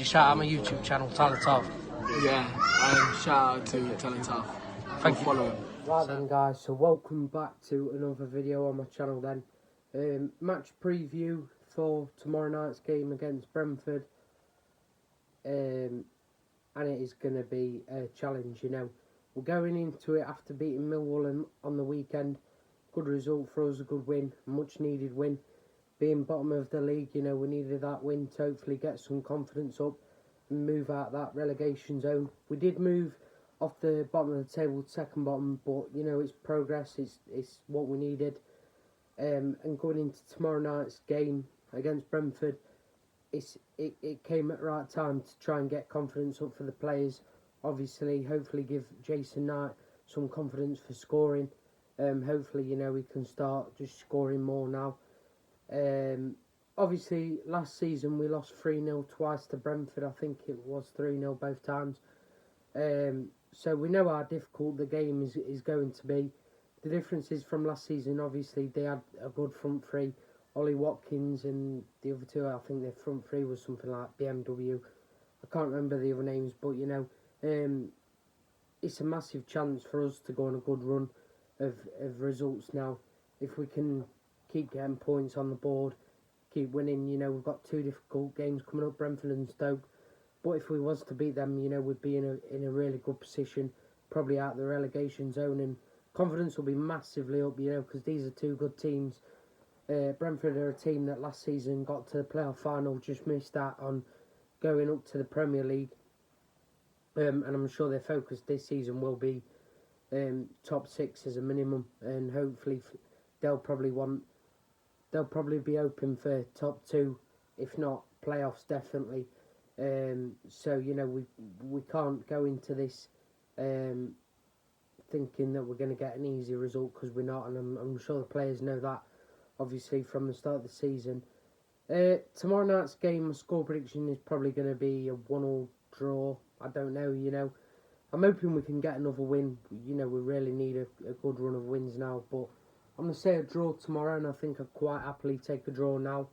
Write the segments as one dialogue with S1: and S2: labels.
S1: you shout out my YouTube channel, Talent Off?
S2: Yeah, shout out to Talent Off.
S1: Thank you.
S2: Follow him.
S3: Right then guys, so welcome back to another video on my channel then. Match preview for tomorrow night's game against Brentford. And it is going to be a challenge, you know. We're going into it after beating Millwall on the weekend. Good result for us, a good win, a much needed win. Being bottom of the league, you know, we needed that win to hopefully get some confidence up and move out that relegation zone. We did move off the bottom of the table, second bottom, but you know, it's progress, it's what we needed. And going into tomorrow night's game against Brentford, it came at the right time to try and get confidence up for the players. Obviously, hopefully give Jason Knight some confidence for scoring. Hopefully, you know, we can start just scoring more now. Obviously, last season we lost 3-0 twice to Brentford. I think it was 3-0 both times. So we know how difficult the game is going to be. The difference is from last season, obviously, they had a good front three. Ollie Watkins and the other two, I think their front three was something like BMW. I can't remember the other names, but, you know, it's a massive chance for us to go on a good run of results now. If we can keep getting points on the board, keep winning, you know, we've got two difficult games coming up, Brentford and Stoke. But if we was to beat them, you know, we'd be in a really good position, probably out of the relegation zone, and confidence will be massively up, you know, because these are two good teams. Brentford are a team that last season got to the playoff final, just missed out on going up to the Premier League. And I'm sure their focus this season will be top six as a minimum, and hopefully they'll probably be open for top two, if not playoffs definitely. So you know, we can't go into this thinking that we're going to get an easy result, because we're not, and I'm sure the players know that, obviously, from the start of the season. Tomorrow night's game, my score prediction is probably going to be a 1-1 draw. I don't know, you know. I'm hoping we can get another win. You know, we really need a good run of wins now, but I'm going to say a draw tomorrow, and I think I'd quite happily take a draw now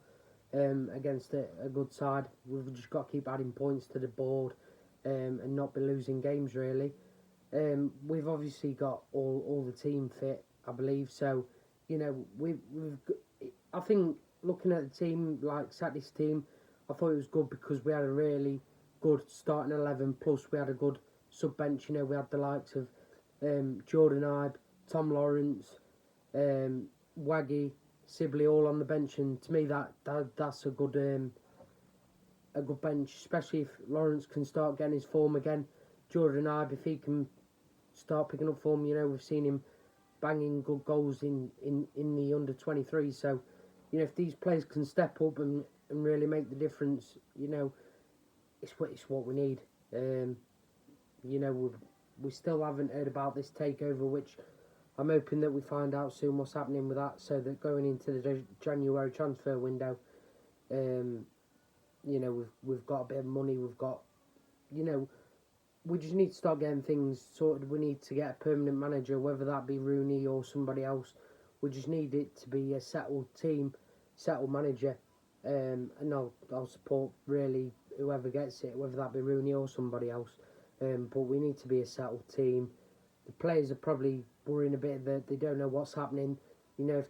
S3: against a good side. We've just got to keep adding points to the board and not be losing games, really. We've obviously got all the team fit, I believe, so, you know, I think looking at the team, like Saturday's team, I thought it was good because we had a really good starting 11, plus we had a good sub-bench. You know, we had the likes of Jordan Ibe, Tom Lawrence, Waggy, Sibley, all on the bench, and to me that's a good bench, especially if Lawrence can start getting his form again. Jordan Ibe, if he can start picking up form, you know, we've seen him banging good goals in the under-23, so, you know, if these players can step up and really make the difference, you know, it's what we need. You know, we still haven't heard about this takeover, which I'm hoping that we find out soon what's happening with that, so that going into the January transfer window, you know, we've got a bit of money, we've got, you know, we just need to start getting things sorted. We need to get a permanent manager, whether that be Rooney or somebody else. We just need it to be a settled team, settled manager, and I'll support really whoever gets it, whether that be Rooney or somebody else. But we need to be a settled team. The players are probably worrying a bit that they don't know what's happening. You know,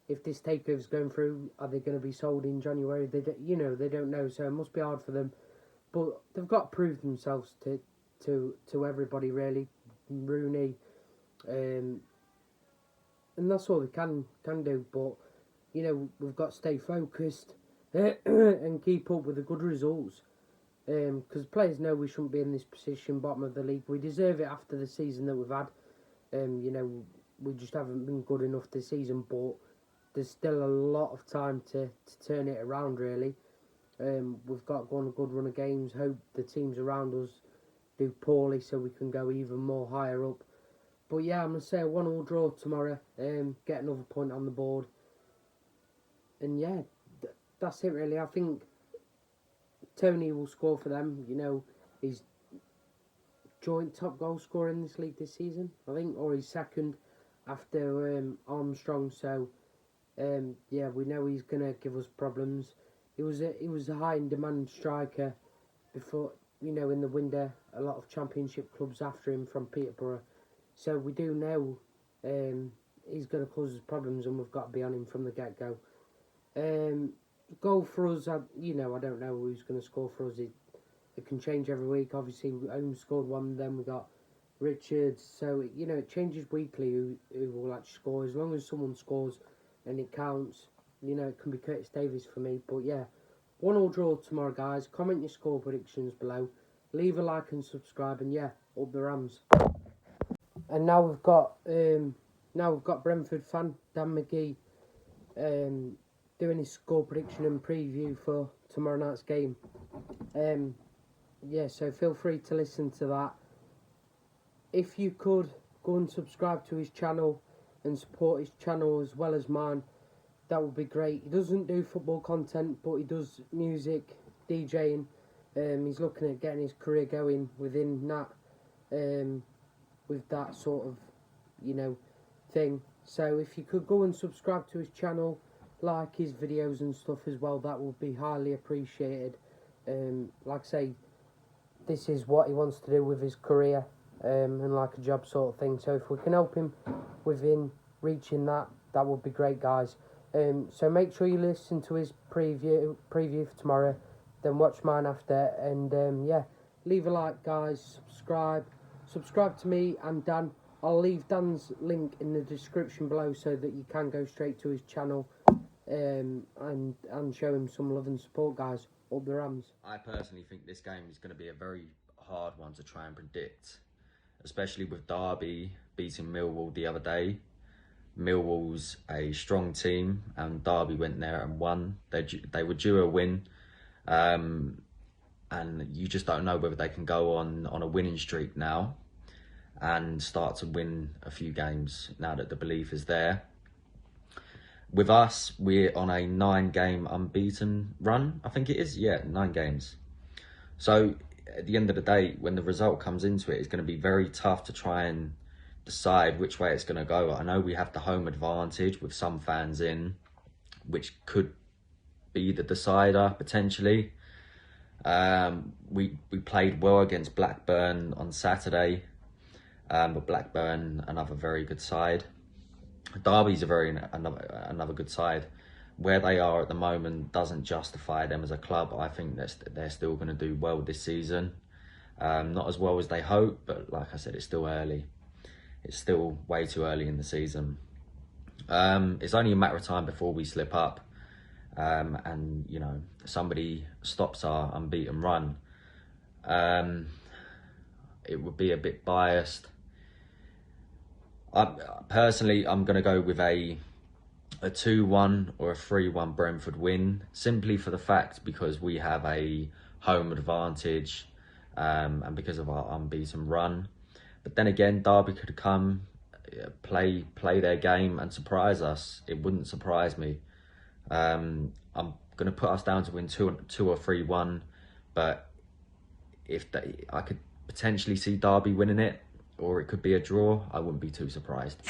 S3: if this takeover's going through, are they going to be sold in January? They don't know, so it must be hard for them. But they've got to prove themselves to everybody, really. Rooney, and that's all they can do. But you know, we've got to stay focused and keep up with the good results. Because players know we shouldn't be in this position, bottom of the league. We deserve it after the season that we've had. You know, we just haven't been good enough this season, but there's still a lot of time to turn it around, really. We've got to go on a good run of games, hope the teams around us do poorly so we can go even more higher up. But yeah, I'm going to say a 1-1 draw tomorrow, get another point on the board. And yeah, that's it really. I think Tony will score for them. You know, he's joint top goal scorer in this league this season, I think, or he's second after Armstrong. So yeah, we know he's gonna give us problems. He was a high in demand striker before, you know, in the window, a lot of Championship clubs after him from Peterborough. So we do know he's going to cause us problems, and we've got to be on him from the get-go. Goal for us, you know, I don't know who's going to score for us. It can change every week. Obviously, we scored one, then we got Richards. So, you know, it changes weekly who will actually score. As long as someone scores and it counts, you know, it can be Curtis Davies for me. But, yeah, 1-1 draw tomorrow, guys. Comment your score predictions below. Leave a like and subscribe. And, yeah, up the Rams. And now we've got Brentford fan Dan McGee doing his score prediction and preview for tomorrow night's game. Yeah, so feel free to listen to that. If you could go and subscribe to his channel and support his channel as well as mine, that would be great. He doesn't do football content, but he does music, DJing. He's looking at getting his career going within that, with that sort of, you know, thing. So if you could go and subscribe to his channel, like his videos and stuff as well, that would be highly appreciated. Like I say, this is what he wants to do with his career, and like a job sort of thing. So if we can help him within reaching that, that would be great, guys. So make sure you listen to his preview for tomorrow, then watch mine after, and yeah, leave a like, guys. Subscribe to me and Dan. I'll leave Dan's link in the description below so that you can go straight to his channel, and show him some love and support, guys. Up the Rams.
S4: I personally think this game is going to be a very hard one to try and predict, especially with Derby beating Millwall the other day. Millwall's a strong team, and Derby went there and won. They were due a win, and you just don't know whether they can go on a winning streak now and start to win a few games now that the belief is there. With us, we're on a 9-game unbeaten run, I think it is. Yeah, 9 games. So at the end of the day, when the result comes into it, it's going to be very tough to try and decide which way it's going to go. I know we have the home advantage with some fans in, which could be the decider potentially. We played well against Blackburn on Saturday, but Blackburn, another very good side. Derby's another good side. Where they are at the moment doesn't justify them as a club. I think they're still going to do well this season. Not as well as they hope, but like I said, it's still early. It's still way too early in the season. It's only a matter of time before we slip up, and you know, somebody stops our unbeaten run. It would be a bit biased. Personally, I'm going to go with a 2-1 or a 3-1 Brentford win, simply for the fact because we have a home advantage, and because of our unbeaten run. But then again, Derby could come, play their game and surprise us. It wouldn't surprise me. I'm going to put us down to win 2 or 3-1, but I could potentially see Derby winning it, or it could be a draw. I wouldn't be too surprised.